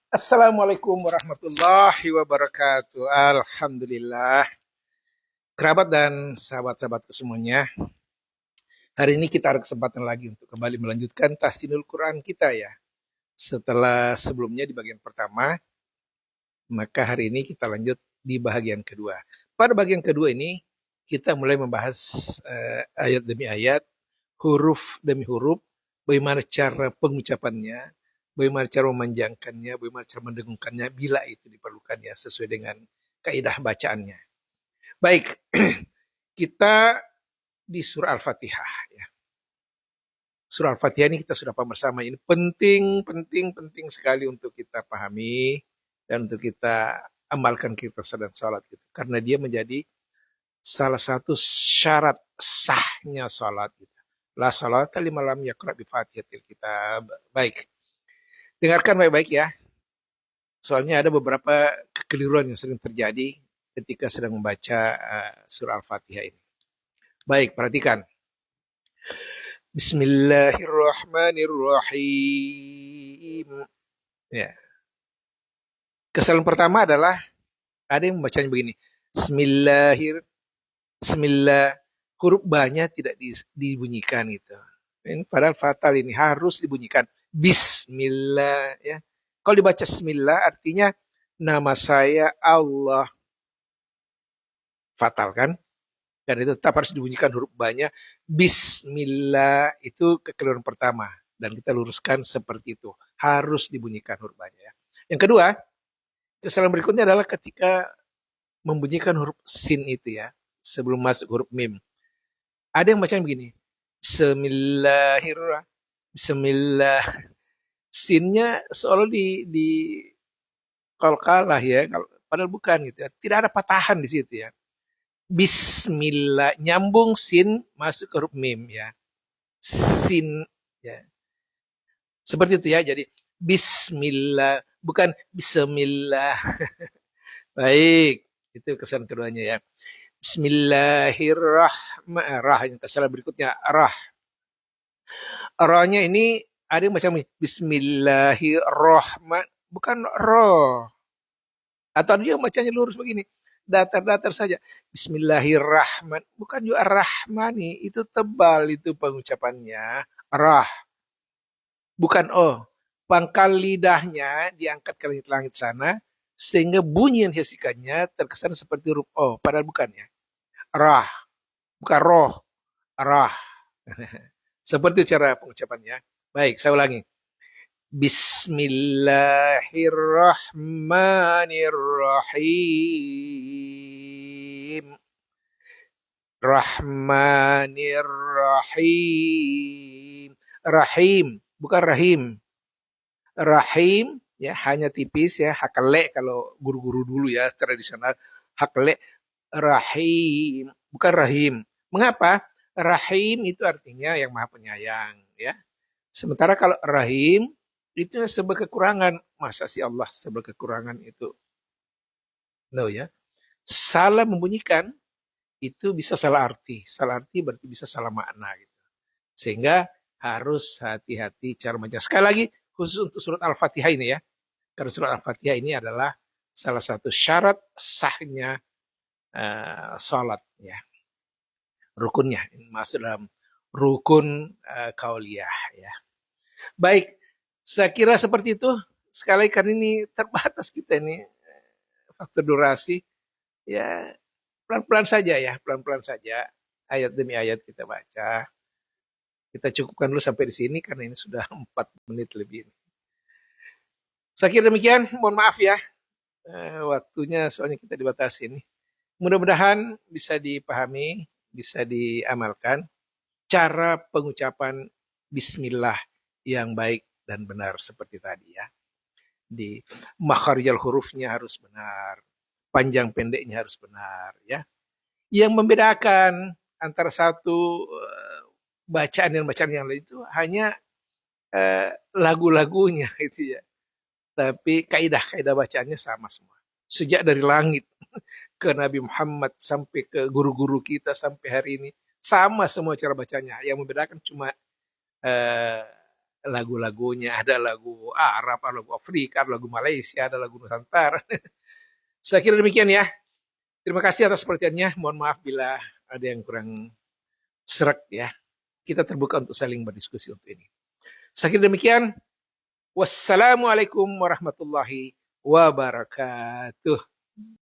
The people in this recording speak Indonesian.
Assalamualaikum warahmatullahi wabarakatuh. Alhamdulillah. Kerabat dan sahabat-sahabatku semuanya, hari ini kita ada kesempatan lagi untuk kembali melanjutkan tahsinul Quran kita ya. Setelah sebelumnya di bagian pertama, maka hari ini kita lanjut di bagian kedua. Pada bagian kedua ini, kita mulai membahas ayat demi ayat, huruf demi huruf, bagaimana cara pengucapannya, bagaimana cara memanjangkannya, bagaimana cara mendengungkannya bila itu diperlukan ya sesuai dengan kaidah bacaannya. Baik, kita di surah Al-Fatihah ya. Surah Al-Fatihah ini kita sudah paham bersama, ini penting sekali untuk kita pahami dan untuk kita amalkan kita sedang salat gitu. Karena dia menjadi salah satu syarat sahnya salat gitu. La salata liman lam yaqra bi Fatihatil Kitab. Baik. Dengarkan baik-baik ya. Soalnya ada beberapa kekeliruan yang sering terjadi ketika sedang membaca surah Al-Fatihah ini. Baik, perhatikan. Bismillahirrahmanirrahim. Ya. Kesalahan pertama adalah ada yang membacanya begini. Bismillah. Huruf ba-nya tidak dibunyikan gitu. Ini padahal fatal ini harus dibunyikan. Bismillah ya. Kalau dibaca Bismillah artinya nama saya Allah. Fatal kan? Dan itu tetap harus dibunyikan huruf ba-nya. Bismillah itu kekeliruan pertama. Dan kita luruskan seperti itu. Harus dibunyikan huruf ba-nya ya. Yang kedua, kesalahan berikutnya adalah ketika membunyikan huruf sin itu ya. Sebelum masuk huruf mim. Ada yang bacanya begini. Bismillahirrahmanirrahim. Bismillah. Sinnya seolah di qalqalah ya. Padahal bukan gitu ya. Tidak ada patahan di situ ya. Bismillah, nyambung sin masuk ke huruf mim ya. Sin ya. Seperti itu ya. Jadi bismillah, bukan bismillah. Baik, itu kesan keduanya ya. Bismillahirrahmanirrahim. Kesalahan berikutnya rah. Rahnya ini ada yang macam bismillahirrahman, bukan roh. Atau dia bacanya lurus begini. Datar-datar saja. Bismillahirrahman. Bukan juga rahmani. Itu tebal itu pengucapannya. Rah. Bukan oh. Pangkal lidahnya diangkat ke langit-langit sana. Sehingga bunyi yang dihasikannya terkesan seperti huruf O. Padahal bukan ya. Rah. Bukan roh. Rah. Seperti cara pengucapannya. Baik, saya ulangi. Bismillahirrahmanirrahim. Rahmanirrahim. Rahim, bukan rahim. Rahim ya hanya tipis ya, hakle kalau guru-guru dulu ya tradisional, hakle. Rahim, bukan rahim. Mengapa? Rahim itu artinya yang maha penyayang ya. Sementara kalau rahim itu sebuah kekurangan. Masa sih Allah sebuah kekurangan itu? No ya. Salah membunyikan itu bisa salah arti. Salah arti berarti bisa salah makna gitu. Sehingga harus hati-hati cara membaca. Sekali lagi khusus untuk surat Al-Fatihah ini ya. Karena surat Al-Fatihah ini adalah salah satu syarat sahnya salat ya. Rukunnya masuk dalam rukun kauliyah ya. Baik, saya kira seperti itu. Sekali kan ini terbatas kita ini faktor durasi. Ya, pelan-pelan saja ya, pelan-pelan saja. Ayat demi ayat kita baca. Kita cukupkan dulu sampai di sini karena ini sudah 4 menit lebih. Saya kira demikian, mohon maaf ya. Waktunya soalnya kita dibatasi ini. Mudah-mudahan bisa dipahami, bisa diamalkan cara pengucapan bismillah yang baik dan benar seperti tadi ya. Di makharijal hurufnya harus benar, panjang pendeknya harus benar ya. Yang membedakan antara satu bacaan dan bacaan yang lain itu hanya lagu-lagunya itu ya. Tapi kaidah-kaidah bacaannya sama semua. Sejak dari langit ke Nabi Muhammad sampai ke guru-guru kita sampai hari ini sama semua cara bacanya. Yang membedakan cuma lagu-lagunya, ada lagu Arab, ada lagu Afrika, ada lagu Malaysia, ada lagu Nusantara. Saya kira demikian ya. Terima kasih atas perhatiannya. Mohon maaf bila ada yang kurang serak ya. Kita terbuka untuk saling berdiskusi untuk ini. Saya kira demikian. Wassalamualaikum warahmatullahi wabarakatuh.